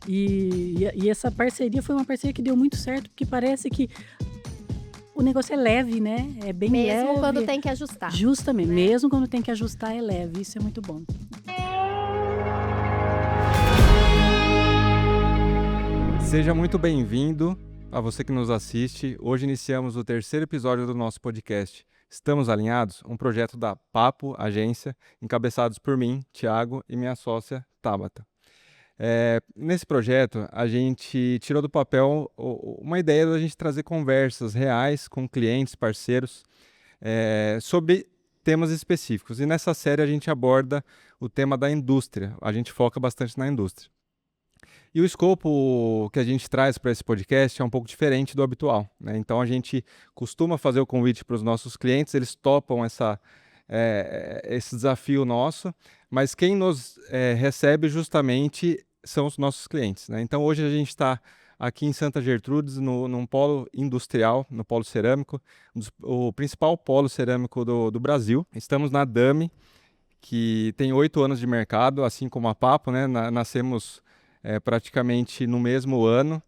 E essa parceria foi uma parceria que deu muito certo, porque parece que o negócio é leve, né? É bem leve. Mesmo quando tem que ajustar. Justamente, né? mesmo quando tem que ajustar, é leve. Isso é muito bom. Seja muito bem-vindo a você que nos assiste. Hoje iniciamos o terceiro episódio do nosso podcast Estamos Alinhados, um projeto da Papo Agência, encabeçados por mim, Thiago, e minha sócia, Tabata. Nesse projeto, a gente tirou do papel uma ideia da gente trazer conversas reais com clientes, parceiros, sobre temas específicos. E nessa série a gente aborda o tema da indústria. A gente foca bastante na indústria. E o escopo que a gente traz para esse podcast é um pouco diferente do habitual, né? Então a gente costuma fazer o convite para os nossos clientes, eles topam esse desafio nosso, mas quem nos recebe justamente são os nossos clientes, né? Então hoje a gente está aqui em Santa Gertrudes, num polo industrial, no polo cerâmico, o principal polo cerâmico do Brasil. Estamos na Dami, que tem 8 anos de mercado, assim como a Papo, né? Nascemos praticamente no mesmo ano,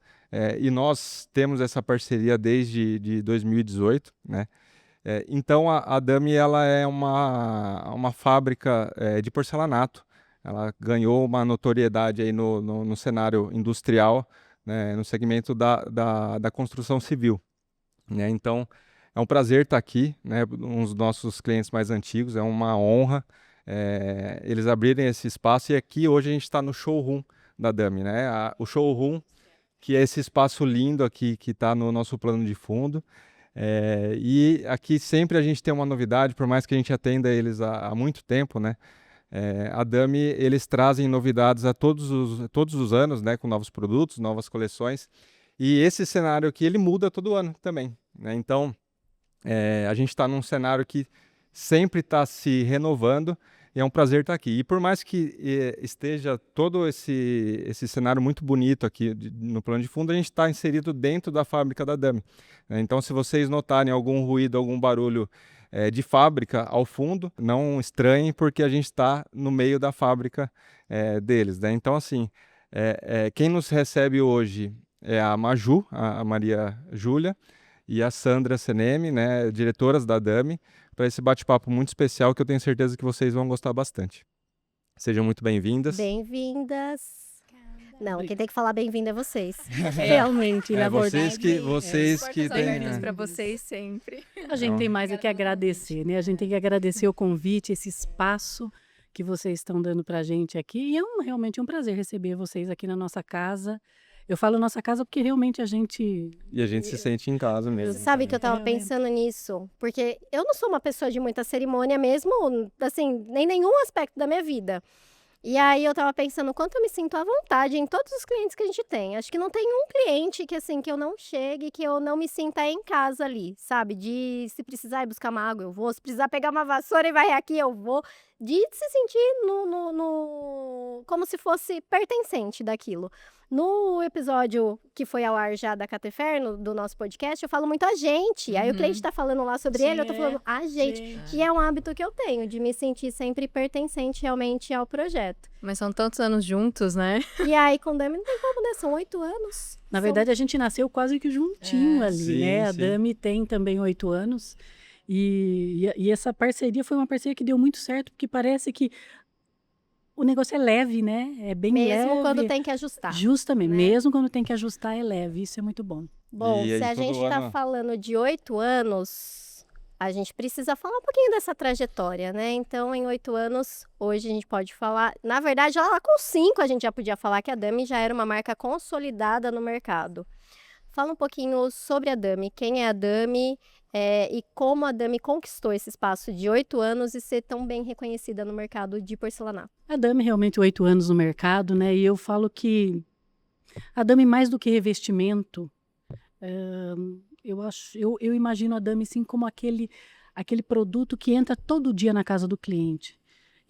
e nós temos essa parceria desde 2018, né? Então a Dami ela é uma fábrica de porcelanato. Ela ganhou uma notoriedade aí no cenário industrial, né? No segmento da construção civil, né? Então é um prazer estar aqui, né? Um dos nossos clientes mais antigos, é uma honra eles abrirem esse espaço. E aqui hoje a gente está no showroom da Dami, né? O showroom, que é esse espaço lindo aqui que está no nosso plano de fundo. E aqui sempre a gente tem uma novidade, por mais que a gente atenda eles há muito tempo, né? A Dami, eles trazem novidades a todos os anos, né? Com novos produtos, novas coleções. E esse cenário aqui, ele muda todo ano também, né? Então, a gente está num cenário que sempre está se renovando, e é um prazer estar aqui. E por mais que esteja todo esse cenário muito bonito aqui no plano de fundo, a gente está inserido dentro da fábrica da Dami, né? Então, se vocês notarem algum ruído, algum barulho de fábrica ao fundo, não estranhem, porque a gente está no meio da fábrica deles, né? Então, assim, quem nos recebe hoje é a Maju, a Maria Júlia, e a Sandra Seneme, né, diretoras da Dami, para esse bate-papo muito especial que eu tenho certeza que vocês vão gostar bastante. Sejam muito bem-vindas. Bem-vindas. Não, quem tem que falar bem-vindo é vocês. Realmente, na vocês verdade. que têm... Bem-vindos para vocês sempre. A gente tem mais o que agradecer, né? A gente tem que agradecer o convite, esse espaço que vocês estão dando para a gente aqui. E realmente um prazer receber vocês aqui na nossa casa. Eu falo nossa casa porque realmente a gente... E a gente se sente em casa mesmo. Sabe que eu tava pensando nisso? Porque eu não sou uma pessoa de muita cerimônia mesmo, assim, nem nenhum aspecto da minha vida. E aí eu tava pensando o quanto eu me sinto à vontade em todos os clientes que a gente tem. Acho que não tem um cliente que, assim, que eu não chegue, que eu não me sinta em casa ali, sabe? De se precisar ir buscar uma água, eu vou. Se precisar pegar uma vassoura e varrer aqui, eu vou. De se sentir como se fosse pertencente daquilo. No episódio que foi ao ar já da Cateferno, do nosso podcast, eu falo muito a gente. Aí o cliente tá falando lá sobre ele, eu tô falando a gente. E é um hábito que eu tenho, de me sentir sempre pertencente realmente ao projeto. Mas são tantos anos juntos, né? E aí com Dami não tem como, né? São 8 anos. Na verdade, a gente nasceu quase que juntinho ali, sim, né? A sim. Dami tem também 8 anos. E essa parceria foi uma parceria que deu muito certo, porque parece que o negócio é leve, né? É bem leve. Mesmo quando tem que ajustar. Justamente, né? mesmo quando tem que ajustar, é leve. Isso é muito bom. Bom, E aí se a todo gente tá ano- falando de 8 anos, a gente precisa falar um pouquinho dessa trajetória, né? Então, em 8 anos, hoje a gente pode falar... Na verdade, lá com 5 a gente já podia falar que a Dami já era uma marca consolidada no mercado. Fala um pouquinho sobre a Dami. Quem é a Dami e como a Dami conquistou esse espaço de 8 anos e ser tão bem reconhecida no mercado de porcelanato. A Dami realmente 8 anos no mercado, né? E eu falo que a Dami, mais do que revestimento, eu imagino a Dami sim como aquele produto que entra todo dia na casa do cliente.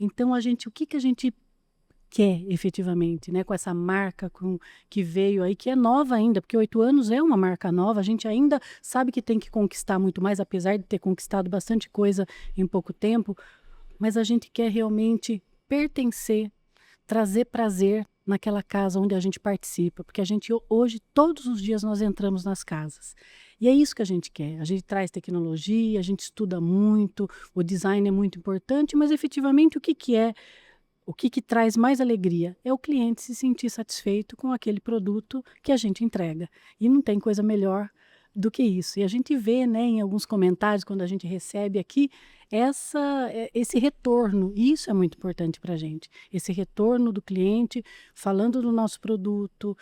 Então, o que a gente quer efetivamente, né? Com essa marca que veio aí, que é nova ainda, porque 8 anos é uma marca nova, a gente ainda sabe que tem que conquistar muito mais, apesar de ter conquistado bastante coisa em pouco tempo, mas a gente quer realmente pertencer, trazer prazer naquela casa onde a gente participa, porque a gente hoje, todos os dias, nós entramos nas casas. E é isso que a gente quer. A gente traz tecnologia, a gente estuda muito, o design é muito importante, mas efetivamente o que traz mais alegria? É o cliente se sentir satisfeito com aquele produto que a gente entrega. E não tem coisa melhor do que isso. E a gente vê, né, em alguns comentários, quando a gente recebe aqui, esse retorno. E isso é muito importante para a gente. Esse retorno do cliente, falando do nosso produto,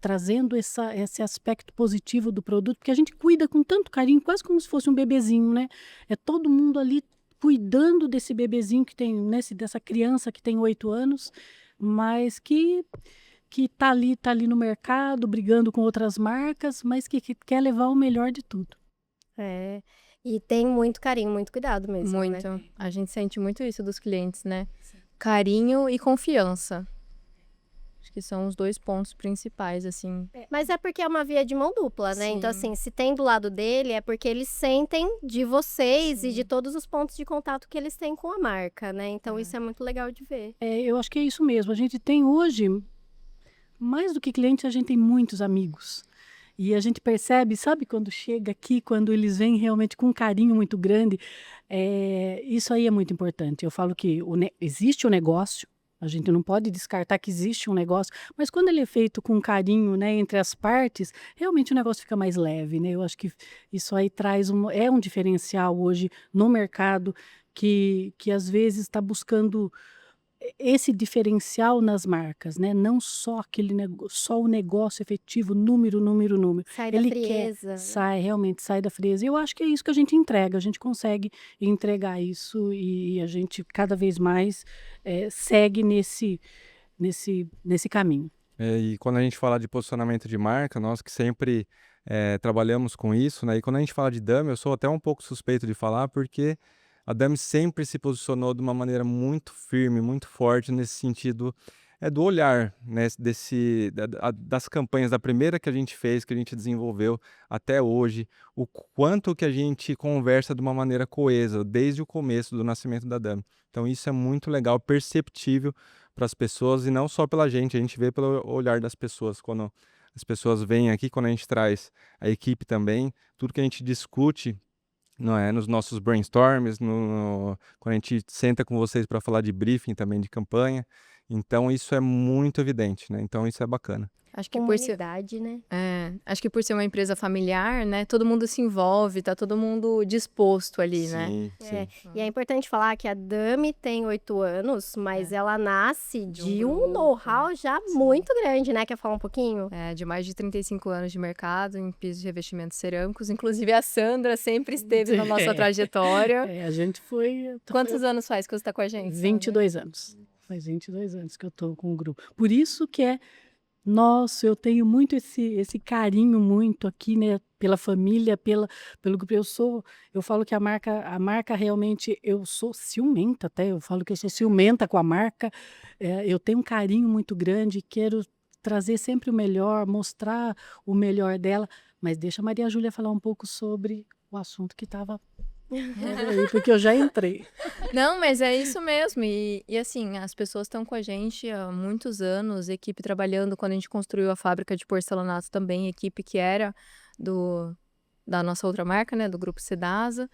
trazendo esse aspecto positivo do produto, porque a gente cuida com tanto carinho, quase como se fosse um bebezinho, né? É todo mundo ali cuidando desse bebezinho que tem, dessa criança que tem 8 anos, mas que tá ali no mercado, brigando com outras marcas, mas que quer levar o melhor de tudo. É. E tem muito carinho, muito cuidado mesmo, né? Muito. A gente sente muito isso dos clientes, né? Carinho e confiança. Acho que são os 2 pontos principais, assim. Mas é porque é uma via de mão dupla, né? Então, Sim. assim, se tem do lado dele, é porque eles sentem de vocês e de todos os pontos de contato que eles têm com a marca, né? Então, isso é muito legal de ver. Eu acho que é isso mesmo. A gente tem hoje, mais do que cliente, a gente tem muitos amigos. E a gente percebe, sabe, quando chega aqui, quando eles vêm realmente com um carinho muito grande, isso aí é muito importante. Eu falo que existe o negócio, a gente não pode descartar que existe um negócio, mas quando ele é feito com carinho, né, entre as partes, realmente o negócio fica mais leve, né? Eu acho que isso aí é um diferencial hoje no mercado que às vezes está buscando esse diferencial nas marcas, né? Não só só o negócio efetivo, número. Sai da Ele frieza. realmente sai da frieza. E eu acho que é isso que a gente entrega. A gente consegue entregar isso e a gente cada vez mais segue nesse caminho. E quando a gente fala de posicionamento de marca, nós que sempre trabalhamos com isso, né? E quando a gente fala de Dami, eu sou até um pouco suspeito de falar, porque a Dami sempre se posicionou de uma maneira muito firme, muito forte nesse sentido do olhar, né? Das campanhas, da primeira que a gente fez, que a gente desenvolveu até hoje, o quanto que a gente conversa de uma maneira coesa, desde o começo do nascimento da Dami. Então isso é muito legal, perceptível para as pessoas e não só pela gente, a gente vê pelo olhar das pessoas. Quando as pessoas vêm aqui, quando a gente traz a equipe também, tudo que a gente discute, não é, nos nossos brainstorms, quando a gente senta com vocês para falar de briefing também de campanha, então isso é muito evidente, né? Então isso é bacana. Acho que por ser, Comunidade, né? acho que por ser uma empresa familiar, né? Todo mundo se envolve, tá todo mundo disposto ali, né? Sim. E é importante falar que a Dami tem 8 anos, mas ela nasce de um grupo. know-how já muito grande, né? Quer falar um pouquinho? De mais de 35 anos de mercado em pisos de revestimentos cerâmicos. Inclusive, a Sandra sempre esteve na nossa trajetória. A gente foi... Quantos anos faz que você está com a gente, Sandra? 22 anos. Faz 22 anos que eu estou com o grupo. Por isso que nossa, eu tenho muito esse carinho muito aqui, né, pela família, pelo grupo. Eu falo que a marca realmente, eu sou ciumenta até, eu falo que eu sou ciumenta com a marca. Eu tenho um carinho muito grande, quero trazer sempre o melhor, mostrar o melhor dela, mas deixa a Maria Júlia falar um pouco sobre o assunto que estava porque eu já entrei. Não, mas é isso mesmo. E assim, as pessoas estão com a gente há muitos anos, equipe trabalhando. Quando a gente construiu a fábrica de porcelanato também, equipe que era da nossa outra marca, né, do Grupo Sedasa,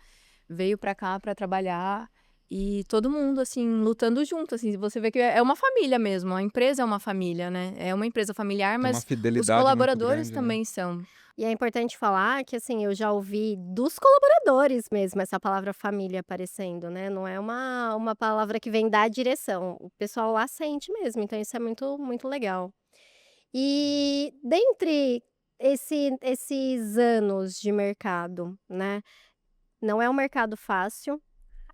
veio para cá para trabalhar. E todo mundo, assim, lutando junto, assim, você vê que é uma família mesmo, a empresa é uma família, né? É uma empresa familiar, Tem uma mas os fidelidade muito colaboradores grande, né? também são. E é importante falar que, assim, eu já ouvi dos colaboradores mesmo essa palavra família aparecendo, né? Não é uma palavra que vem da direção. O pessoal lá sente mesmo, então isso é muito, muito legal. E dentre esses anos de mercado, né? Não é um mercado fácil.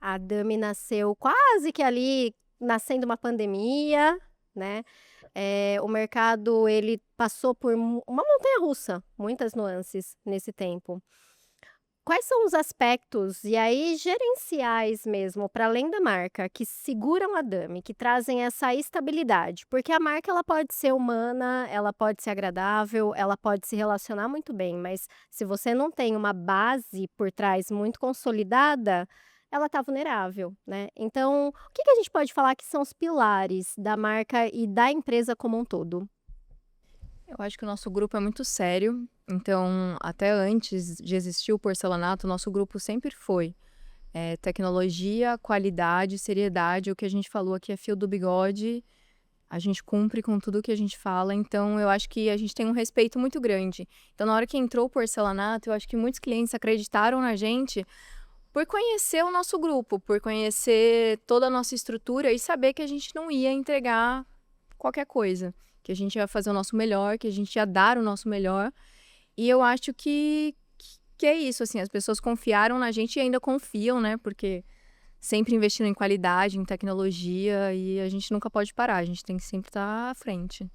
A Dami nasceu quase que ali, nascendo uma pandemia, né? O mercado, ele passou por uma montanha-russa, muitas nuances nesse tempo. Quais são os aspectos, e aí gerenciais mesmo, para além da marca, que seguram a Dami, que trazem essa estabilidade? Porque a marca, ela pode ser humana, ela pode ser agradável, ela pode se relacionar muito bem, mas se você não tem uma base por trás muito consolidada, ela está vulnerável, né? Então, o que a gente pode falar que são os pilares da marca e da empresa como um todo? Eu acho que o nosso grupo é muito sério, então até antes de existir o porcelanato, o nosso grupo sempre foi tecnologia, qualidade, seriedade. O que a gente falou aqui é fio do bigode, a gente cumpre com tudo que a gente fala, então eu acho que a gente tem um respeito muito grande. Então, na hora que entrou o porcelanato, eu acho que muitos clientes acreditaram na gente por conhecer o nosso grupo, por conhecer toda a nossa estrutura e saber que a gente não ia entregar qualquer coisa, que a gente ia fazer o nosso melhor, que a gente ia dar o nosso melhor. E eu acho que é isso, assim, as pessoas confiaram na gente e ainda confiam, né? Porque sempre investindo em qualidade, em tecnologia, e a gente nunca pode parar, a gente tem que sempre estar à frente.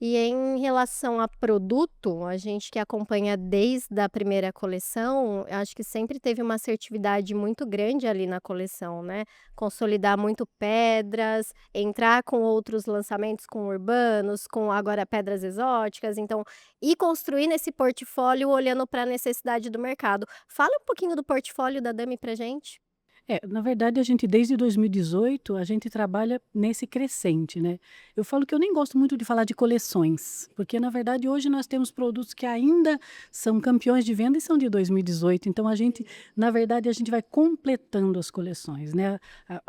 E em relação a produto, a gente que acompanha desde a primeira coleção, eu acho que sempre teve uma assertividade muito grande ali na coleção, né? Consolidar muito pedras, entrar com outros lançamentos com urbanos, com agora pedras exóticas, então, e construir nesse portfólio olhando para a necessidade do mercado. Fala um pouquinho do portfólio da Dami pra gente. Na verdade, a gente desde 2018, a gente trabalha nesse crescente, né. Eu falo que eu nem gosto muito de falar de coleções, porque na verdade hoje nós temos produtos que ainda são campeões de venda e são de 2018, então na verdade a gente vai completando as coleções, né,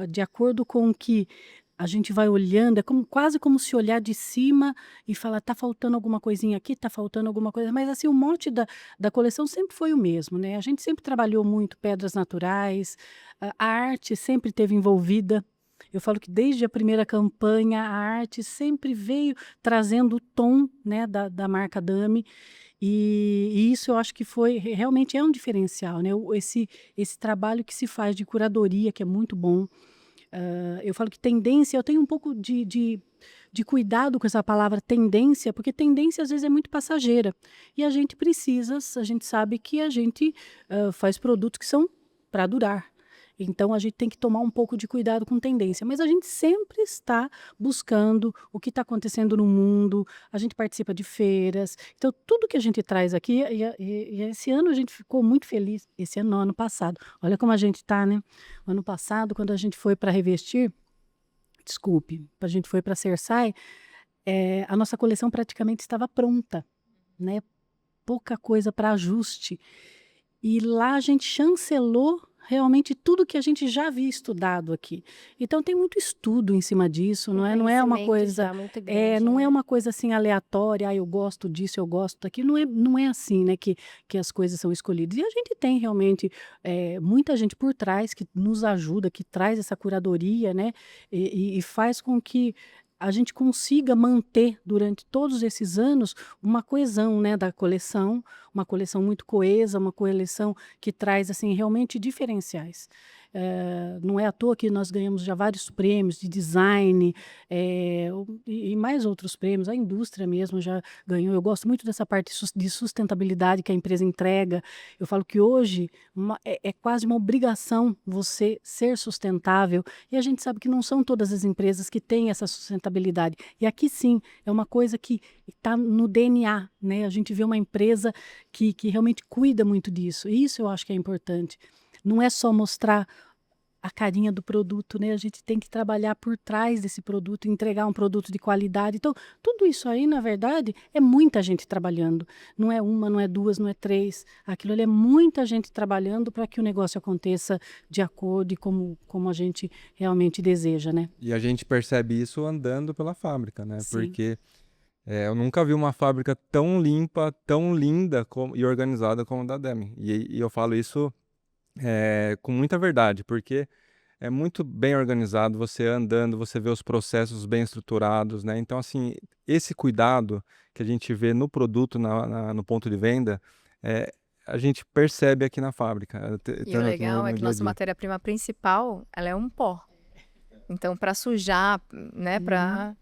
de acordo com o que a gente vai olhando, é quase como se olhar de cima e falar: "Tá faltando alguma coisinha aqui, tá faltando alguma coisa", mas assim, o mote da coleção sempre foi o mesmo, né, a gente sempre trabalhou muito pedras naturais, a arte sempre esteve envolvida. Eu falo que desde a primeira campanha, a arte sempre veio trazendo o tom, né, da marca Dami, e isso eu acho que realmente é um diferencial, né, esse trabalho que se faz de curadoria, que é muito bom. Eu falo que tendência, eu tenho um pouco de cuidado com essa palavra tendência, porque tendência às vezes é muito passageira. E a gente sabe que a gente faz produtos que são para durar. Então a gente tem que tomar um pouco de cuidado com tendência, mas a gente sempre está buscando o que está acontecendo no mundo, a gente participa de feiras, então tudo que a gente traz aqui, e esse ano a gente ficou muito feliz, esse ano não, ano passado, olha como a gente está, né? O ano passado, quando a gente foi para revestir, desculpe, a gente foi para Cersai, a nossa coleção praticamente estava pronta, né? Pouca coisa para ajuste. E lá a gente chancelou realmente tudo que a gente já havia estudado aqui. Então tem muito estudo em cima disso, não é uma Conhecimento coisa, já muito grande, não é né? uma coisa assim aleatória, eu gosto disso, eu gosto daquilo, não é assim, né, que as coisas são escolhidas. E a gente tem realmente muita gente por trás que nos ajuda, que traz essa curadoria, né, e faz com que a gente consiga manter durante todos esses anos uma coesão, né, da coleção, uma coleção muito coesa, uma coleção que traz assim realmente diferenciais. Não é à toa que nós ganhamos já vários prêmios de design, e mais outros prêmios, a indústria mesmo já ganhou. Eu gosto muito dessa parte de sustentabilidade que a empresa entrega. Eu falo que hoje é quase uma obrigação você ser sustentável, e a gente sabe que não são todas as empresas que têm essa sustentabilidade. E aqui sim, é uma coisa que está no DNA, né? A gente vê uma empresa que realmente cuida muito disso. E isso eu acho que é importante. Não é só mostrar a carinha do produto, né? A gente tem que trabalhar por trás desse produto, entregar um produto de qualidade. Então, tudo isso aí, na verdade, é muita gente trabalhando. Não é uma, não é duas, não é três. Aquilo ali é muita gente trabalhando para que o negócio aconteça de acordo e como a gente realmente deseja, né? E a gente percebe isso andando pela fábrica, né? Sim. Porque eu nunca vi uma fábrica tão limpa, tão linda e organizada como a da Demi. E eu falo isso com muita verdade, porque é muito bem organizado, você andando, você vê os processos bem estruturados, né? Então, assim, esse cuidado que a gente vê no produto, no ponto de venda, é, a gente percebe aqui na fábrica, E o legal é no que dia a nossa dia. matéria-prima principal, ela é um pó. Então, para sujar, né, para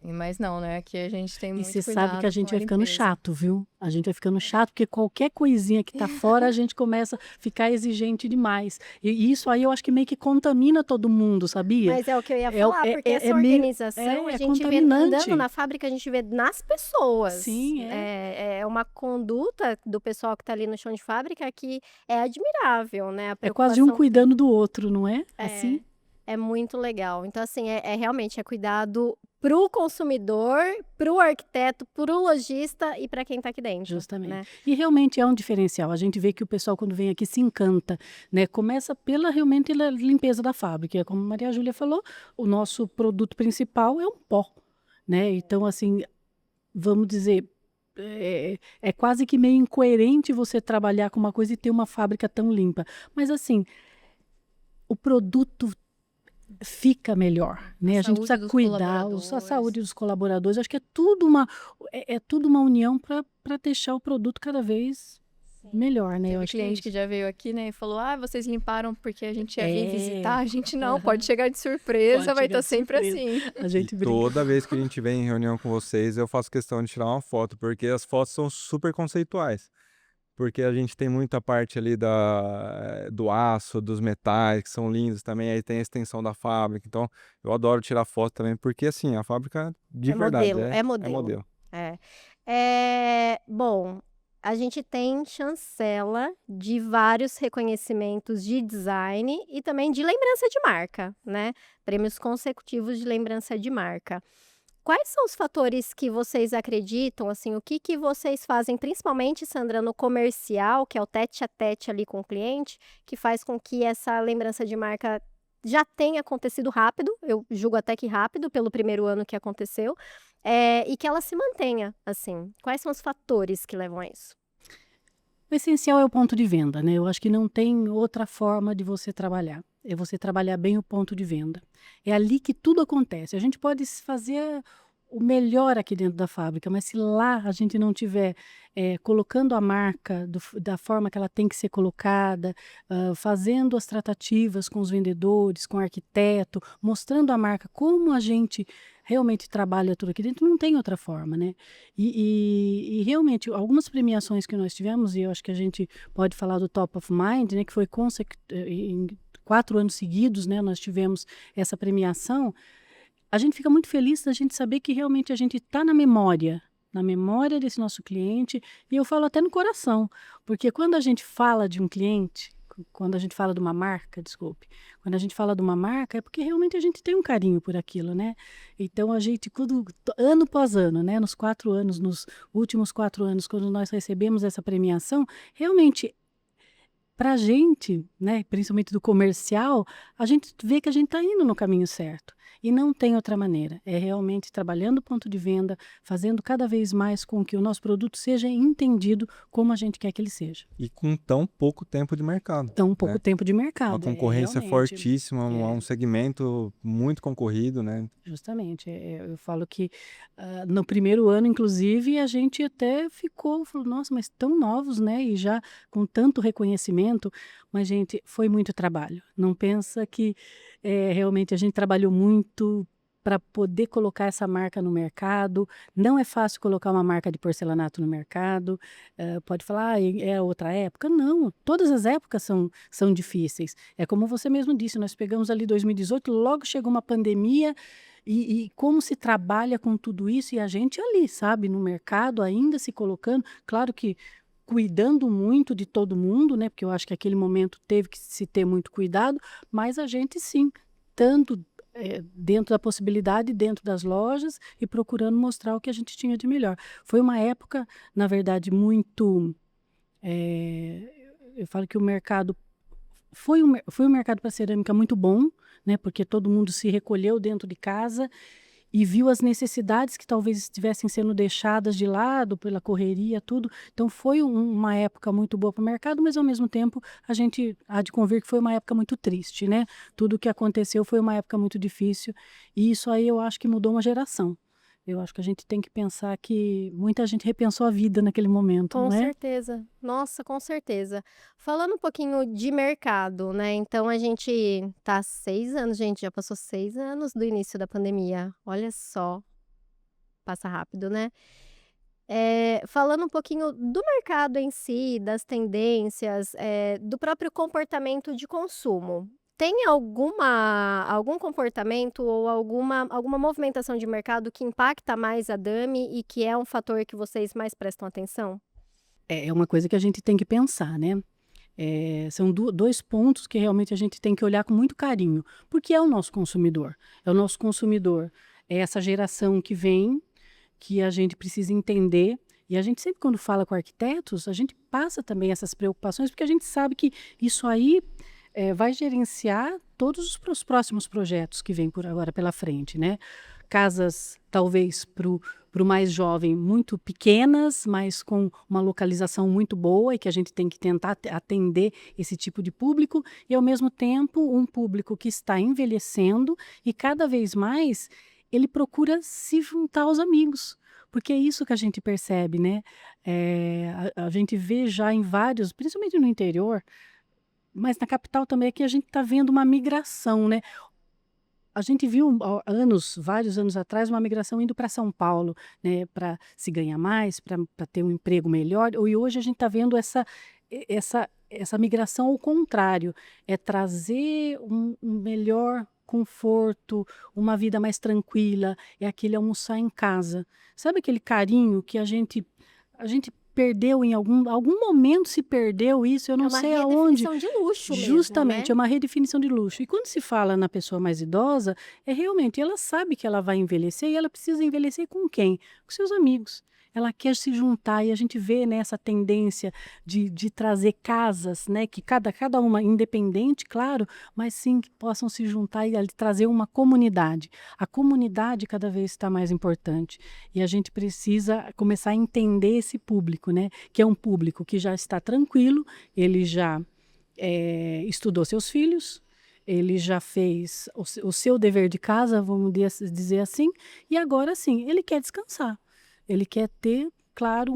Mas não, né? Aqui a gente tem E muito você cuidado sabe que a gente com a vai ficando limpeza. chato, viu? A gente vai ficando chato, porque qualquer coisinha que tá fora, a gente começa a ficar exigente demais. E isso aí eu acho que meio que contamina todo mundo, sabia? Mas é o que eu ia É, o- falar, é, porque essa é meio. organização a É gente vê andando contaminante. na fábrica, a gente vê nas pessoas. Sim, é. É uma conduta do pessoal que está ali no chão de fábrica que é admirável, né? A É quase um preocupação cuidando do outro, não é? é, Assim? é muito legal. Então, assim, realmente cuidado pro consumidor, pro arquiteto, pro lojista e para quem está aqui dentro, Justamente. né? E realmente é um diferencial. A gente vê que o pessoal, quando vem aqui, se encanta, né? Começa pela realmente a limpeza da fábrica. Como a Maria Júlia falou, o nosso produto principal é um pó, né? Então, assim, vamos dizer, é quase que meio incoerente você trabalhar com uma coisa e ter uma fábrica tão limpa. Mas, assim, o produto fica melhor, né? A gente saúde precisa dos cuidar, a colaboradores. saúde dos colaboradores. Acho que é tudo uma união para deixar o produto cada vez melhor, né? Eu Teve acho que é cliente que isso. já veio aqui, né, e falou: ah, vocês limparam porque a gente ia vir É. visitar. A gente não, Aham. pode chegar de surpresa, Pode vai chegar estar de sempre surpresa. assim. A gente E brinca. toda vez que a gente vem em reunião com vocês, eu faço questão de tirar uma foto, porque as fotos são super conceituais. Porque a gente tem muita parte ali do aço, dos metais, que são lindos também, aí tem a extensão da fábrica. Então, eu adoro tirar foto também, porque assim, a fábrica de É verdade modelo, é é modelo. modelo. Bom, a gente tem chancela de vários reconhecimentos de design e também de lembrança de marca, né? Prêmios consecutivos de lembrança de marca. Quais são os fatores que vocês acreditam, assim, o que vocês fazem, principalmente, Sandra, no comercial, que é o tete a tete ali com o cliente, que faz com que essa lembrança de marca já tenha acontecido rápido, eu julgo até que rápido, pelo primeiro ano que aconteceu, e que ela se mantenha, assim. Quais são os fatores que levam a isso? O essencial é o ponto de venda, né? Eu acho que não tem outra forma de você trabalhar. É você trabalhar bem o ponto de venda. É ali que tudo acontece. A gente pode fazer o melhor aqui dentro da fábrica, mas se lá a gente não tiver colocando a marca da forma que ela tem que ser colocada, fazendo as tratativas com os vendedores, com o arquiteto, mostrando a marca como a gente realmente trabalha tudo aqui dentro, não tem outra forma, né? E realmente, algumas premiações que nós tivemos, e eu acho que a gente pode falar do Top of Mind, né, que foi em 4 anos seguidos, né, nós tivemos essa premiação. A gente fica muito feliz da gente saber que realmente a gente está na memória desse nosso cliente, e eu falo até no coração, porque quando a gente fala de um cliente, quando a gente fala de uma marca, desculpe, quando a gente fala de uma marca, é porque realmente a gente tem um carinho por aquilo, né? Então a gente, ano após ano, né, nos últimos 4 anos, quando nós recebemos essa premiação, realmente para a gente, né, principalmente do comercial, a gente vê que a gente está indo no caminho certo. E não tem outra maneira. É realmente trabalhando o ponto de venda, fazendo cada vez mais com que o nosso produto seja entendido como a gente quer que ele seja. E com tão pouco tempo de mercado, Tão pouco né? tempo de Uma mercado. concorrência Realmente. fortíssima, um segmento muito concorrido, né? Justamente, eu falo que no primeiro ano, inclusive, a gente até falou, nossa, mas tão novos, né? E já com tanto reconhecimento, mas, gente, foi muito trabalho. Não pensa que realmente a gente trabalhou muito para poder colocar essa marca no mercado. Não é fácil colocar uma marca de porcelanato no mercado. Pode falar, é outra época. Não, todas as épocas são difíceis. É como você mesmo disse, nós pegamos ali 2018, logo chegou uma pandemia. E como se trabalha com tudo isso e a gente ali, sabe, no mercado ainda se colocando, claro que cuidando muito de todo mundo, né, porque eu acho que aquele momento teve que se ter muito cuidado, mas a gente sim, tanto dentro da possibilidade, dentro das lojas e procurando mostrar o que a gente tinha de melhor. Foi uma época, na verdade, muito... eu falo que o mercado foi um mercado para cerâmica muito bom, né? Porque todo mundo se recolheu dentro de casa e viu as necessidades que talvez estivessem sendo deixadas de lado pela correria, tudo. Então foi uma época muito boa para o mercado, mas ao mesmo tempo a gente há de convir que foi uma época muito triste, né? Tudo o que aconteceu foi uma época muito difícil e isso aí eu acho que mudou uma geração. Eu acho que a gente tem que pensar que muita gente repensou a vida naquele momento, Com não é? certeza. Nossa, com certeza. Falando um pouquinho de mercado, né? Então a gente tá há 6 anos, gente, já passou 6 anos do início da pandemia. Olha só. passa rápido, né? Falando um pouquinho do mercado em si, das tendências, do próprio comportamento de consumo. Tem algum comportamento ou alguma movimentação de mercado que impacta mais a Dami e que é um fator que vocês mais prestam atenção? É uma coisa que a gente tem que pensar, né? São dois pontos que realmente a gente tem que olhar com muito carinho, porque é o nosso consumidor. É o nosso consumidor, é essa geração que vem, que a gente precisa entender. E a gente sempre, quando fala com arquitetos, a gente passa também essas preocupações, porque a gente sabe que isso aí vai gerenciar todos os próximos projetos que vêm por agora pela frente, né? Casas, talvez, para o mais jovem, muito pequenas, mas com uma localização muito boa e que a gente tem que tentar atender esse tipo de público e, ao mesmo tempo, um público que está envelhecendo e cada vez mais ele procura se juntar aos amigos. Porque é isso que a gente percebe, né? A gente vê já em vários, principalmente no interior, mas na capital também, é que a gente está vendo uma migração, né? A gente viu vários anos atrás, uma migração indo para São Paulo, né, para se ganhar mais, para ter um emprego melhor. E hoje a gente está vendo essa migração ao contrário, é trazer um melhor conforto, uma vida mais tranquila, é aquele almoçar em casa. Sabe aquele carinho que a gente perdeu em algum momento, se perdeu isso, eu não sei aonde. É uma redefinição de luxo mesmo, Justamente, né? é uma redefinição de luxo. E quando se fala na pessoa mais idosa, realmente, ela sabe que ela vai envelhecer e ela precisa envelhecer com quem? Com seus amigos. Ela quer se juntar e a gente vê nessa tendência de trazer casas, né, que cada uma independente, claro, mas sim que possam se juntar e ali trazer uma comunidade. A comunidade cada vez está mais importante e a gente precisa começar a entender esse público, né, que é um público que já está tranquilo, ele já estudou seus filhos, ele já fez o seu dever de casa, vamos dizer assim, e agora sim, ele quer descansar. Ele quer ter, claro,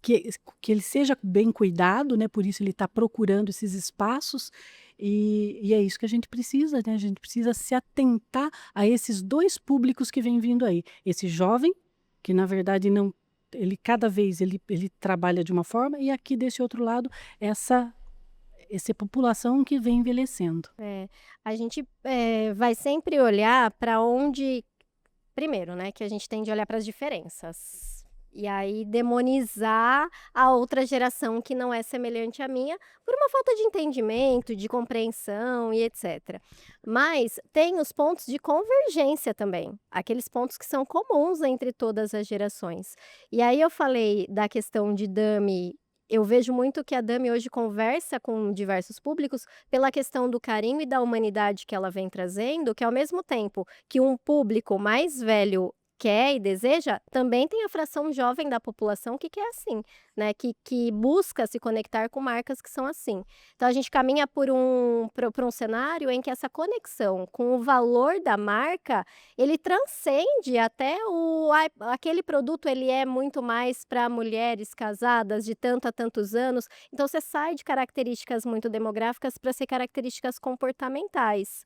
que ele seja bem cuidado, né? Por isso ele está procurando esses espaços e é isso que a gente precisa, né? A gente precisa se atentar a esses dois públicos que vem vindo aí. Esse jovem, que na verdade não, ele cada vez ele trabalha de uma forma e aqui desse outro lado essa população que vem envelhecendo. A gente vai sempre olhar para onde. Primeiro, né, que a gente tem de olhar para as diferenças. E aí demonizar a outra geração que não é semelhante à minha por uma falta de entendimento, de compreensão e etc. Mas tem os pontos de convergência também, aqueles pontos que são comuns entre todas as gerações. E aí eu falei da questão de Dami. Eu vejo muito que a Dami hoje conversa com diversos públicos pela questão do carinho e da humanidade que ela vem trazendo, que ao mesmo tempo que um público mais velho quer e deseja, também tem a fração jovem da população que quer assim, né? Que busca se conectar com marcas que são assim. Então a gente caminha por um cenário em que essa conexão com o valor da marca, ele transcende até aquele produto, ele é muito mais para mulheres casadas de tanto a tantos anos. Então você sai de características muito demográficas para ser características comportamentais.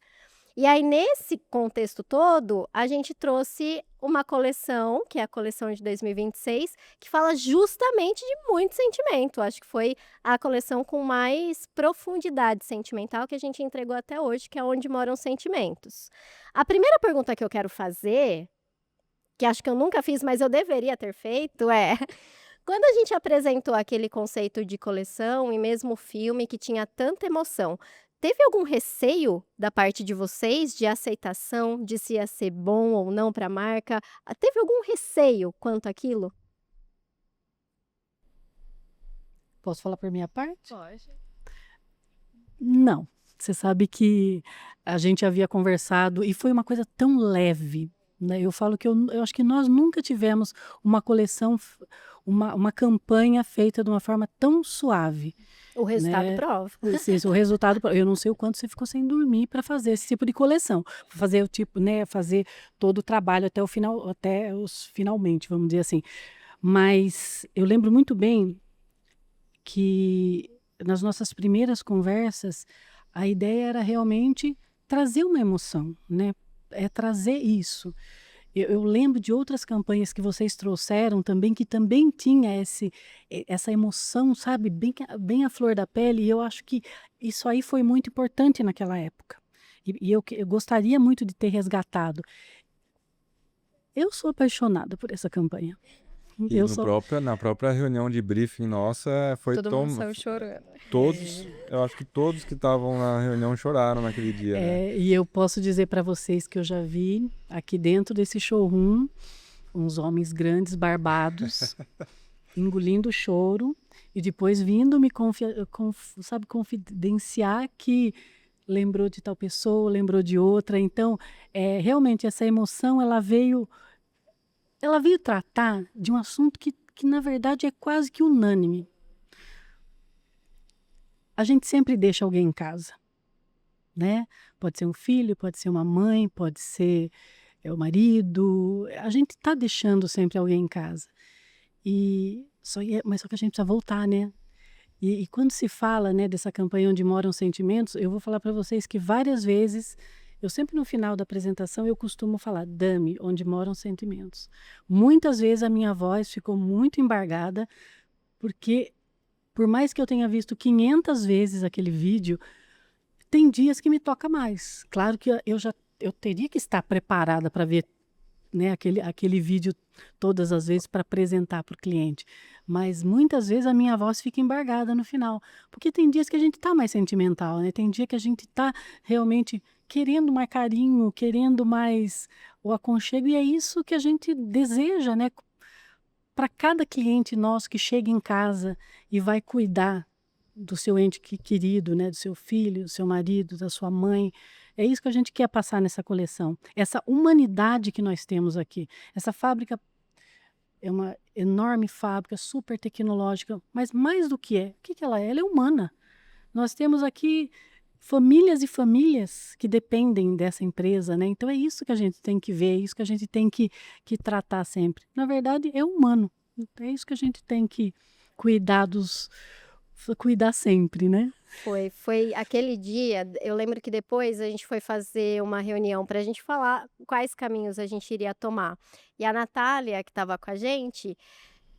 E aí, nesse contexto todo, a gente trouxe uma coleção, que é a coleção de 2026, que fala justamente de muito sentimento. Acho que foi a coleção com mais profundidade sentimental que a gente entregou até hoje, que é Onde Moram os Sentimentos. A primeira pergunta que eu quero fazer, que acho que eu nunca fiz, mas eu deveria ter feito, quando a gente apresentou aquele conceito de coleção e mesmo o filme que tinha tanta emoção, teve algum receio da parte de vocês de aceitação, de se ia ser bom ou não para a marca? Teve algum receio quanto àquilo? Posso falar por minha parte? Pode. Não. Você sabe que a gente havia conversado e foi uma coisa tão leve, né? Eu falo que eu acho que nós nunca tivemos uma coleção, uma campanha feita de uma forma tão suave. O resultado Né? prova. O resultado, eu não sei o quanto você ficou sem dormir para fazer esse tipo de coleção, fazer o tipo, né, fazer todo o trabalho até o final, até os finalmente, vamos dizer assim. Mas eu lembro muito bem que nas nossas primeiras conversas a ideia era realmente trazer uma emoção, né? Trazer isso. Eu lembro de outras campanhas que vocês trouxeram também, que também tinha essa emoção, sabe, bem à flor da pele, e eu acho que isso aí foi muito importante naquela época. E eu gostaria muito de ter resgatado. Eu sou apaixonada por essa campanha. E Eu sou. na própria reunião de briefing nossa, foi Todo mundo saiu chorando. todos, eu acho que todos que estavam na reunião choraram naquele dia, né? E eu posso dizer para vocês que eu já vi aqui dentro desse showroom uns homens grandes, barbados, engolindo o choro e depois vindo me confidenciar que lembrou de tal pessoa, lembrou de outra. Então, realmente essa emoção ela veio tratar de um assunto que na verdade é quase que unânime. A gente sempre deixa alguém em casa, né? Pode ser um filho, pode ser uma mãe, pode ser o marido. A gente está deixando sempre alguém em casa. Mas só que a gente precisa voltar, né? E quando se fala, né, dessa campanha Onde Moram Sentimentos, eu vou falar para vocês que várias vezes, eu sempre no final da apresentação, eu costumo falar, Dami, onde moram sentimentos. Muitas vezes a minha voz ficou muito embargada, porque por mais que eu tenha visto 500 vezes aquele vídeo, tem dias que me toca mais. Claro que eu teria que estar preparada para ver, né, aquele vídeo todas as vezes para apresentar para o cliente. Mas muitas vezes a minha voz fica embargada no final. Porque tem dias que a gente está mais sentimental, né? Tem dia que a gente está realmente querendo mais carinho, querendo mais o aconchego. E é isso que a gente deseja, né? Para cada cliente nosso que chega em casa e vai cuidar do seu ente querido, né? Do seu filho, do seu marido, da sua mãe. É isso que a gente quer passar nessa coleção. Essa humanidade que nós temos aqui. Essa fábrica é uma enorme fábrica, super tecnológica, mas mais do que o que ela é? Ela é humana. Nós temos aqui famílias e famílias que dependem dessa empresa, né? Então é isso que a gente tem que ver, é isso que a gente tem que tratar sempre. Na verdade, é humano. É isso que a gente tem que cuidar sempre, né? Foi aquele dia, eu lembro que depois a gente foi fazer uma reunião para a gente falar quais caminhos a gente iria tomar. E a Natália, que estava com a gente,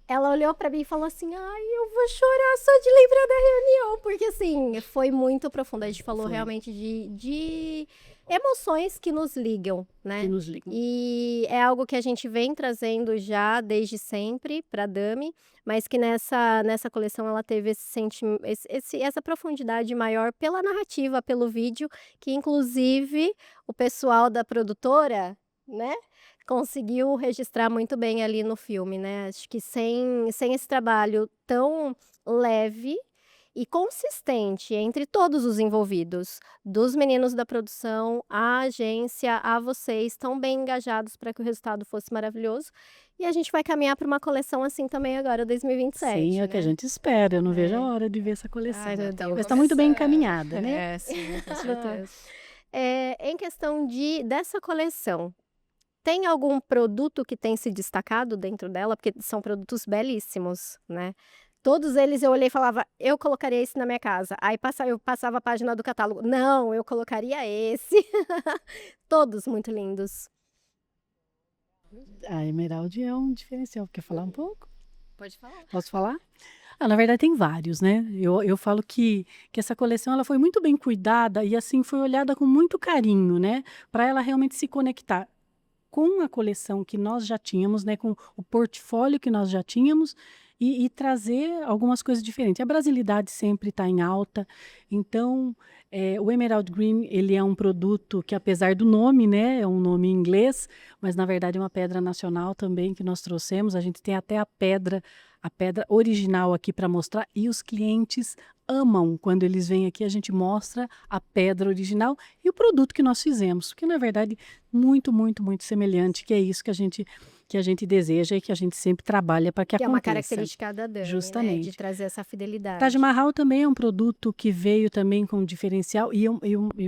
ela olhou para mim e falou assim: ai, eu vou chorar só de lembrar da reunião, porque assim, foi muito profundo. A gente falou Foi. realmente de emoções que nos ligam, né? Que nos ligam. E é algo que a gente vem trazendo já desde sempre para a Dami, mas que nessa coleção ela teve essa profundidade maior pela narrativa, pelo vídeo, que inclusive o pessoal da produtora, né, conseguiu registrar muito bem ali no filme, né? Acho que sem esse trabalho tão leve e consistente entre todos os envolvidos, dos meninos da produção, à agência, a vocês, tão bem engajados para que o resultado fosse maravilhoso. E a gente vai caminhar para uma coleção assim também agora, 2027. Sim, é o que a gente espera. Eu não vejo a É. hora de ver essa coleção. Ai, meu Deus. Mas está muito bem encaminhada, né? É, sim, com certeza. Em questão dessa coleção, tem algum produto que tem se destacado dentro dela? Porque são produtos belíssimos, né? Todos eles eu olhei e falava, eu colocaria esse na minha casa. Aí eu passava a página do catálogo. Não, eu colocaria esse. Todos muito lindos. A Emerald é um diferencial. Quer falar um pouco? Pode falar. Posso falar? Na verdade tem vários, né? Eu falo que essa coleção ela foi muito bem cuidada e assim foi olhada com muito carinho, né? Para ela realmente se conectar com a coleção que nós já tínhamos, né? Com o portfólio que nós já tínhamos e trazer algumas coisas diferentes. A brasilidade sempre está em alta, então o Emerald Green ele é um produto que apesar do nome, né? É um nome em inglês, mas na verdade é uma pedra nacional também que nós trouxemos. A gente tem até a pedra original aqui para mostrar e os clientes amam quando eles vêm aqui, a gente mostra a pedra original e o produto que nós fizemos, que na verdade muito, muito, muito semelhante, que é isso que a gente que a gente deseja e que a gente sempre trabalha para que Que é uma aconteça. característica da Dami, né? Justamente. De trazer essa fidelidade. Taj Mahal também é um produto que veio também com diferencial e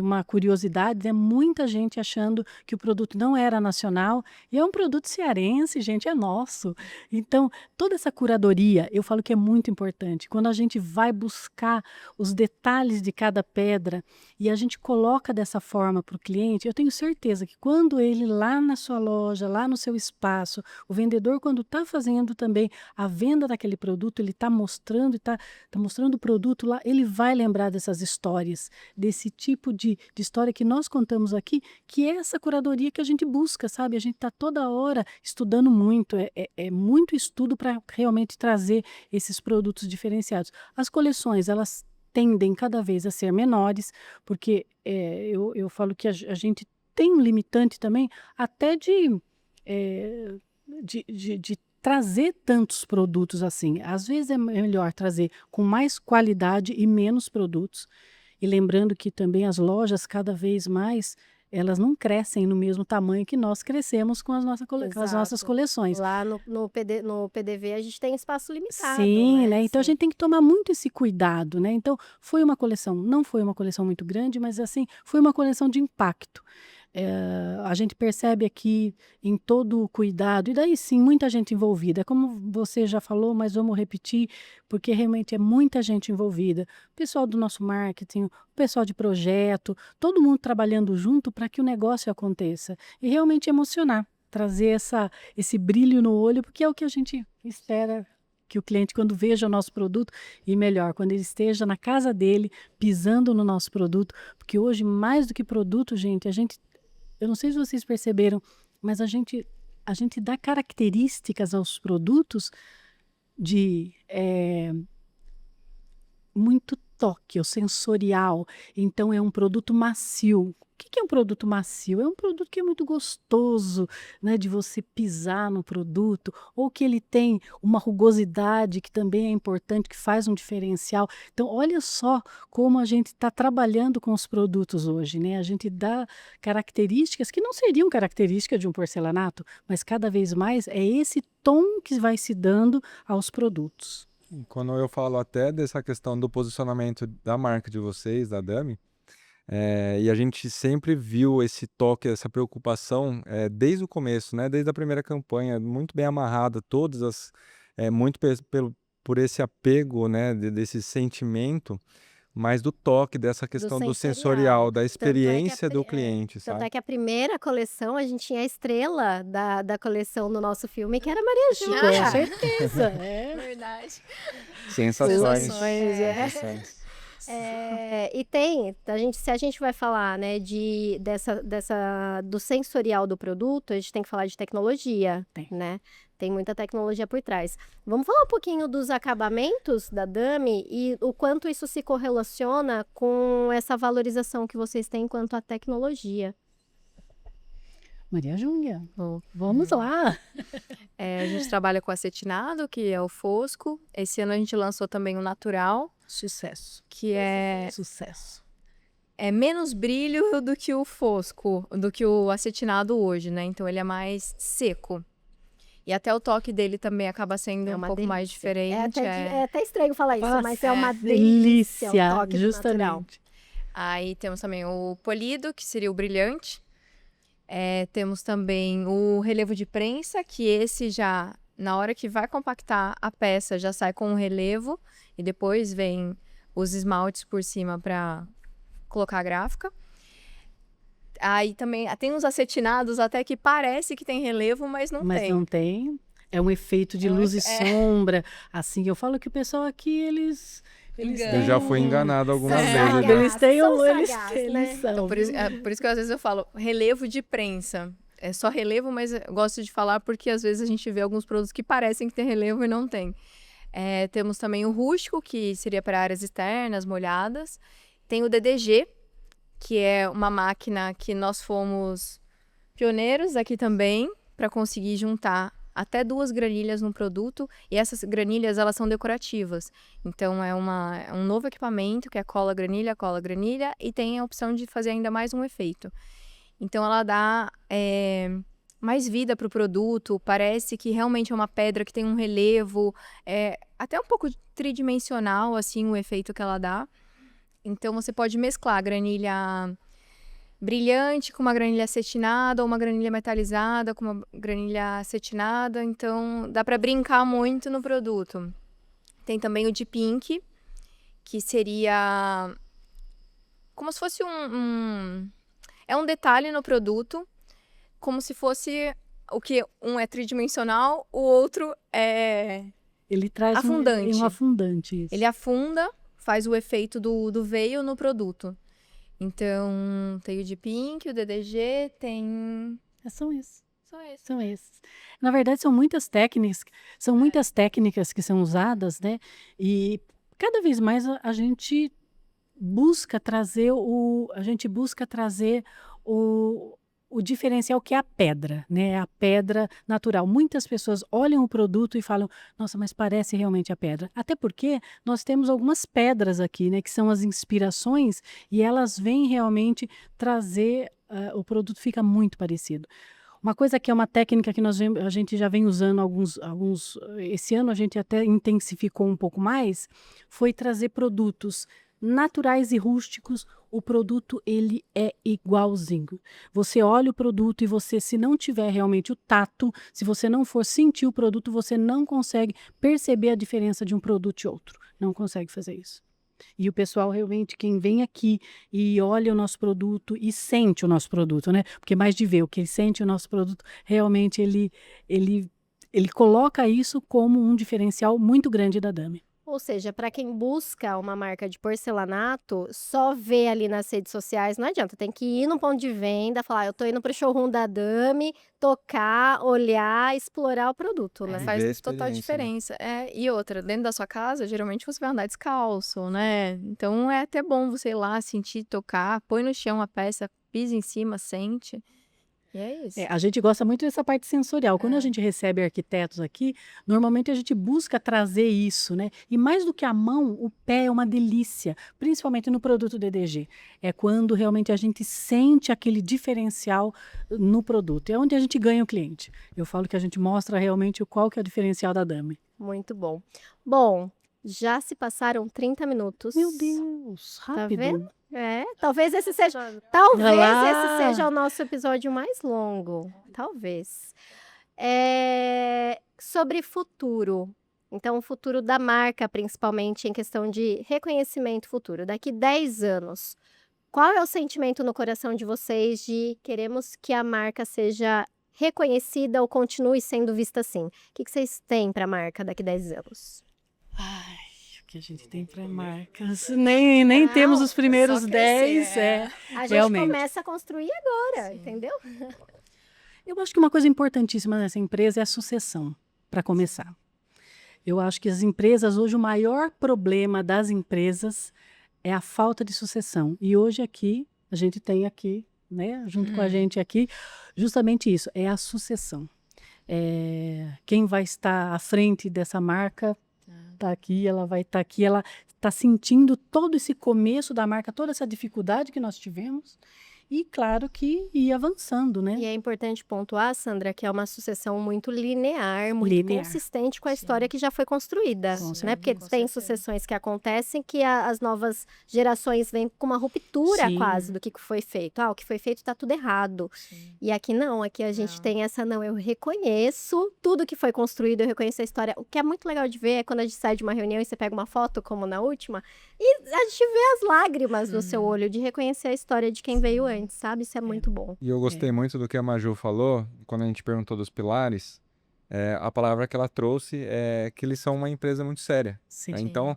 uma curiosidade, né? Muita gente achando que o produto não era nacional e é um produto cearense, gente, é nosso. Então, toda essa curadoria, eu falo que é muito importante. Quando a gente vai buscar os detalhes de cada pedra e a gente coloca dessa forma para o cliente, eu tenho certeza que quando ele lá na sua loja, lá no seu espaço, o vendedor quando está fazendo também a venda daquele produto, ele está mostrando e está mostrando o produto lá, ele vai lembrar dessas histórias, desse tipo de história que nós contamos aqui, que é essa curadoria que a gente busca, sabe? A gente está toda hora estudando muito, é muito estudo para realmente trazer esses produtos diferenciados. As coleções, elas tendem cada vez a ser menores, porque eu falo que a gente tem um limitante também até de trazer tantos produtos assim. Às vezes é melhor trazer com mais qualidade e menos produtos. E lembrando que também as lojas, cada vez mais, elas não crescem no mesmo tamanho que nós crescemos com as nossas Exato. coleções. Lá no PDV a gente tem espaço limitado, Sim, né? né? Então a Sim. gente tem que tomar muito esse cuidado, né? Então foi uma coleção, não foi uma coleção muito grande, mas assim, foi uma coleção de impacto. A gente percebe aqui em todo o cuidado, e daí sim, muita gente envolvida. Como você já falou, mas vamos repetir, porque realmente é muita gente envolvida. O pessoal do nosso marketing, o pessoal de projeto, todo mundo trabalhando junto para que o negócio aconteça. E realmente emocionar, trazer esse brilho no olho, porque é o que a gente espera que o cliente, quando veja o nosso produto, e melhor, quando ele esteja na casa dele, pisando no nosso produto, porque hoje, mais do que produto, gente, eu não sei se vocês perceberam, mas a gente dá características aos produtos de muito toque, o sensorial. Então é um produto macio. O que é um produto macio? É um produto que é muito gostoso, né, de você pisar no produto, ou que ele tem uma rugosidade que também é importante, que faz um diferencial. Então, olha só como a gente está trabalhando com os produtos hoje, né? A gente dá características que não seriam características de um porcelanato, mas cada vez mais é esse tom que vai se dando aos produtos. Quando eu falo até dessa questão do posicionamento da marca de vocês, da Dami, e a gente sempre viu esse toque, essa preocupação desde o começo, né? Desde a primeira campanha, muito bem amarrada, muito por esse apego, né? Desse sentimento, mas do toque, dessa questão do sensorial, da experiência do cliente, Tanto sabe? é que a primeira coleção, a gente tinha a estrela da coleção do nosso filme, que era Maria Júlia. Com certeza, Verdade. Sensações. Sensações, E se a gente vai falar, né, do sensorial do produto, a gente tem que falar de tecnologia, né? Tem muita tecnologia por trás. Vamos falar um pouquinho dos acabamentos da Dami e o quanto isso se correlaciona com essa valorização que vocês têm quanto à tecnologia. Maria Júlia, vamos lá. A gente trabalha com acetinado, que é o fosco. Esse ano a gente lançou também o natural, Sucesso. que é Sucesso. menos brilho do que o fosco, do que o acetinado hoje, né? Então ele é mais seco. E até o toque dele também acaba sendo um pouco mais diferente. É até estranho falar isso, Nossa, mas é uma delícia o toque do natural. justamente. Aí temos também o polido, que seria o brilhante. Temos também o relevo de prensa, que esse já, na hora que vai compactar a peça, já sai com o relevo. E depois vem os esmaltes por cima para colocar a gráfica. Aí também tem uns acetinados até que parece que tem relevo, mas não tem. Mas não tem. É um efeito de luz e sombra. Assim, eu falo que o pessoal aqui, eles Eu já fui enganado algumas vezes. sagazes. Eles têm São eles sagazes, né? são. Então, por isso que às vezes eu falo relevo de prensa. É só relevo, mas eu gosto de falar porque às vezes a gente vê alguns produtos que parecem que tem relevo e não tem. Temos também o rústico, que seria para áreas externas, molhadas. Tem o DDG, que é uma máquina que nós fomos pioneiros aqui também, para conseguir juntar até 2 granilhas no produto, e essas granilhas, elas são decorativas. Então, é um novo equipamento, que é cola, granilha, e tem a opção de fazer ainda mais um efeito. Então, ela dá mais vida para o produto, parece que realmente é uma pedra que tem um relevo, até um pouco tridimensional, assim, o efeito que ela dá. Então, você pode mesclar a granilha brilhante com uma granilha acetinada, ou uma granilha metalizada com uma granilha acetinada, então dá para brincar muito no produto. Tem também o de pink, que seria como se fosse é um detalhe no produto, como se fosse o que um é tridimensional, o outro é Ele traz afundante. um afundante. Isso. Ele afunda, faz o efeito do veio no produto. Então, tem o de pink, o DDG, tem... São esses. Só esse. São esses. Na verdade, são muitas técnicas que são usadas, né? E cada vez mais a gente busca trazer o diferencial que é a pedra, né? A pedra natural. Muitas pessoas olham o produto e falam, nossa, mas parece realmente a pedra. Até porque nós temos algumas pedras aqui, né? Que são as inspirações e elas vêm realmente trazer, o produto fica muito parecido. Uma coisa que é uma técnica que a gente já vem usando esse ano a gente até intensificou um pouco mais, foi trazer produtos naturais e rústicos. O produto, ele é igualzinho. Você olha o produto e você, se não tiver realmente o tato, se você não for sentir o produto, você não consegue perceber a diferença de um produto e outro. Não consegue fazer isso. E o pessoal realmente, quem vem aqui e olha o nosso produto e sente o nosso produto, né? Porque mais de ver o que ele sente o nosso produto, realmente ele coloca isso como um diferencial muito grande da Dami. Ou seja, para quem busca uma marca de porcelanato, só vê ali nas redes sociais, não adianta, tem que ir num ponto de venda, falar, eu tô indo pro showroom da Dami, tocar, olhar, explorar o produto, né? Viver a Faz total experiência, diferença. E outra, dentro da sua casa, geralmente você vai andar descalço, né? Então é até bom você ir lá, sentir, tocar, põe no chão a peça, pisa em cima, sente. E é isso. A gente gosta muito dessa parte sensorial. Quando a gente recebe arquitetos aqui, normalmente a gente busca trazer isso, né? E mais do que a mão, o pé é uma delícia, principalmente no produto DDG. É quando realmente a gente sente aquele diferencial no produto. É onde a gente ganha o cliente. Eu falo que a gente mostra realmente qual que é o diferencial da Dami. Muito bom. Bom, já se passaram 30 minutos. Meu Deus, rápido. Tá vendo? Talvez esse Olha seja o nosso episódio mais longo. Talvez. Sobre futuro. Então, o futuro da marca, principalmente em questão de reconhecimento futuro. Daqui 10 anos, qual é o sentimento no coração de vocês de queremos que a marca seja reconhecida ou continue sendo vista assim? O que vocês têm para a marca daqui 10 anos? Ai, o que a gente tem para marcas? Nem temos os primeiros só crescer, 10. A gente Realmente. começa a construir agora, entendeu? Eu acho que uma coisa importantíssima nessa empresa é a sucessão, para começar. Eu acho que as empresas, hoje, o maior problema das empresas é a falta de sucessão. E hoje aqui, a gente tem aqui, né, junto com a gente aqui, justamente isso, é a sucessão. Quem vai estar à frente dessa marca está aqui, ela vai estar aqui, ela está sentindo todo esse começo da marca, toda essa dificuldade que nós tivemos. E claro que ir avançando, né? E é importante pontuar, Sandra, que é uma sucessão muito linear, muito consistente com a história que já foi construída, né? Porque tem sucessões que acontecem que as novas gerações vêm com uma ruptura quase do que foi feito. O que foi feito está tudo errado. E aqui não, aqui a gente tem essa, eu reconheço tudo que foi construído, eu reconheço a história. O que é muito legal de ver é quando a gente sai de uma reunião e você pega uma foto, como na última, e a gente vê as lágrimas no seu olho de reconhecer a história de quem veio antes. Sabe? Isso é muito bom. E eu gostei muito do que a Maju falou, quando a gente perguntou dos pilares, a palavra que ela trouxe é que eles são uma empresa muito séria. Sim. Então,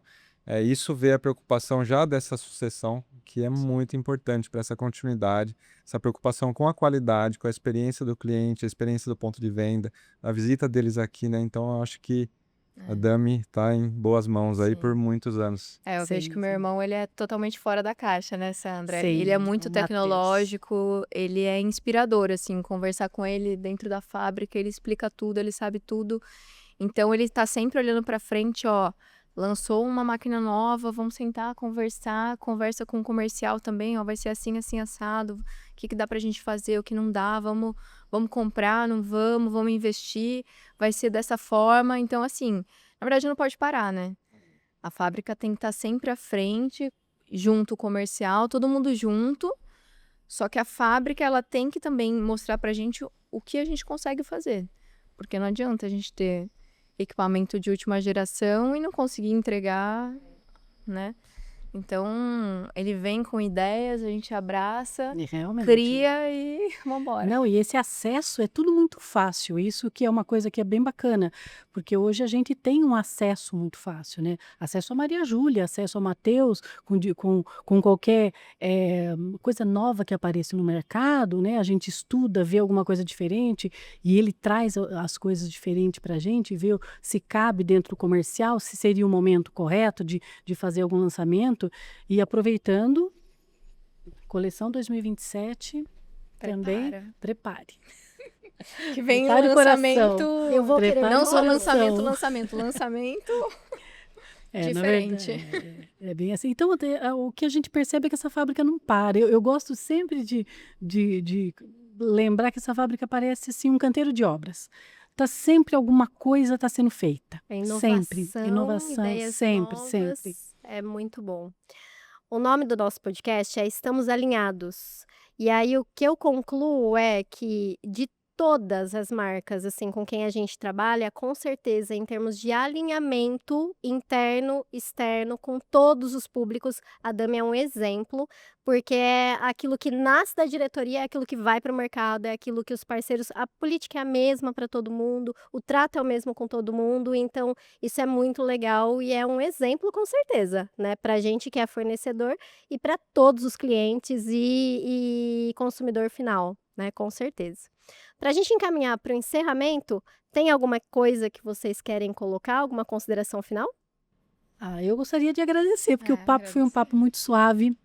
isso vê a preocupação já dessa sucessão, que é muito importante para essa continuidade, essa preocupação com a qualidade, com a experiência do cliente, a experiência do ponto de venda, a visita deles aqui, né? Então, eu acho que a Dami está em boas mãos aí por muitos anos. Eu vejo que o meu irmão, ele é totalmente fora da caixa, né, Sandra? Sim, Ele é muito o Matheus. tecnológico, ele é inspirador, assim, conversar com ele dentro da fábrica, ele explica tudo, ele sabe tudo. Então, ele tá sempre olhando pra frente, lançou uma máquina nova, vamos sentar, conversar, conversa com o comercial também, ó, vai ser assim, assim, assado, o que dá pra gente fazer, o que não dá, vamos comprar, não vamos investir, vai ser dessa forma. Então, assim, na verdade não pode parar, né? A fábrica tem que estar sempre à frente, junto o comercial, todo mundo junto, só que a fábrica, ela tem que também mostrar pra gente o que a gente consegue fazer, porque não adianta a gente ter equipamento de última geração e não conseguir entregar, né? Então, ele vem com ideias, a gente abraça, E realmente. cria e vambora. Não, e esse acesso é tudo muito fácil, isso que é uma coisa que é bem bacana, porque hoje a gente tem um acesso muito fácil, né? Acesso a Maria Júlia, acesso a Mateus, com qualquer coisa nova que apareça no mercado, né? A gente estuda, vê alguma coisa diferente e ele traz as coisas diferentes para a gente, vê se cabe dentro do comercial, se seria o momento correto de fazer algum lançamento e aproveitando, coleção 2027... Também prepare. Que vem Prepare o o lançamento. coração. Eu vou querer Prepare Não o só coração. lançamento Na diferente. verdade, é bem assim. Então, o que a gente percebe é que essa fábrica não para. Eu gosto sempre de lembrar que essa fábrica parece assim, um canteiro de obras. Tá sempre alguma coisa está sendo feita. Sempre. Inovação, ideias sempre, novas, sempre. É muito bom. O nome do nosso podcast é Estamos Alinhados. E aí o que eu concluo é que de todas as marcas assim com quem a gente trabalha, com certeza em termos de alinhamento interno, externo, com todos os públicos, a Dami é um exemplo, porque é aquilo que nasce da diretoria, é aquilo que vai para o mercado, é aquilo que os parceiros, a política é a mesma para todo mundo, o trato é o mesmo com todo mundo, então isso é muito legal e é um exemplo com certeza, né, para a gente que é fornecedor e para todos os clientes e consumidor final, né, com certeza. Para a gente encaminhar para o encerramento, tem alguma coisa que vocês querem colocar, alguma consideração final? Eu gostaria de agradecer, porque o papo foi um papo muito suave,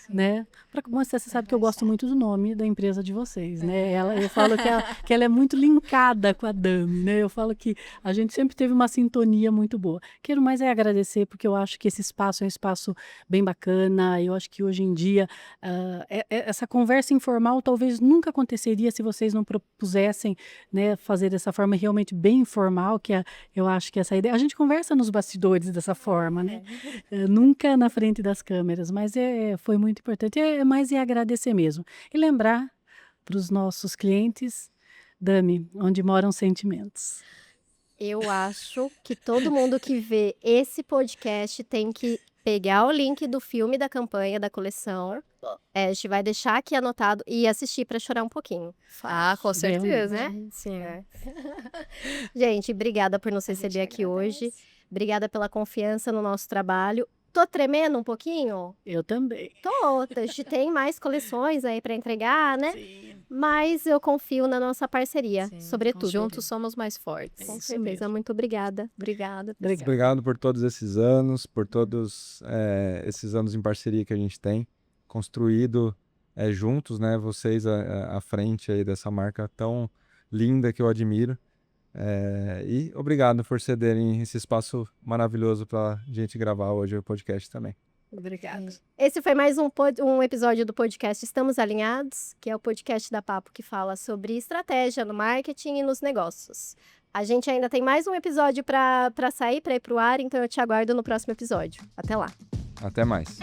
né? Para começar, você sabe que eu gosto muito do nome da empresa de vocês, né? Eu falo que ela é muito linkada com a Dami, né? Eu falo que a gente sempre teve uma sintonia muito boa. Quero mais agradecer, porque eu acho que esse espaço é um espaço bem bacana. Eu acho que hoje em dia, essa conversa informal talvez nunca aconteceria se vocês não propusessem, né, fazer dessa forma realmente bem informal, eu acho que essa ideia... A gente conversa nos bastidores dessa forma, né? Nunca na frente das câmeras, mas foi muito importante. Mais agradecer mesmo. E lembrar para os nossos clientes, Dami, onde moram sentimentos. Eu acho que todo mundo que vê esse podcast tem que pegar o link do filme da campanha da coleção. A gente vai deixar aqui anotado e assistir para chorar um pouquinho. Com certeza, né? Sim. Gente, obrigada por nos receber aqui hoje. Obrigada pela confiança no nosso trabalho. Tô tremendo um pouquinho? Eu também. Tô. A gente tem mais coleções aí para entregar, né? Sim. Mas eu confio na nossa parceria, Sim, sobretudo. Juntos somos mais fortes. Com Isso certeza. mesmo. Muito obrigada. Obrigada. Obrigado por todos esses anos, por todos esses anos em parceria que a gente tem construído juntos, né? Vocês à frente aí dessa marca tão linda que eu admiro. E obrigado por cederem esse espaço maravilhoso para a gente gravar hoje o podcast também. Obrigada. Esse foi mais um episódio do podcast Estamos Alinhados, que é o podcast da Papo que fala sobre estratégia no marketing e nos negócios. A gente ainda tem mais um episódio para sair, para ir para o ar, então eu te aguardo no próximo episódio. Até lá! Até mais.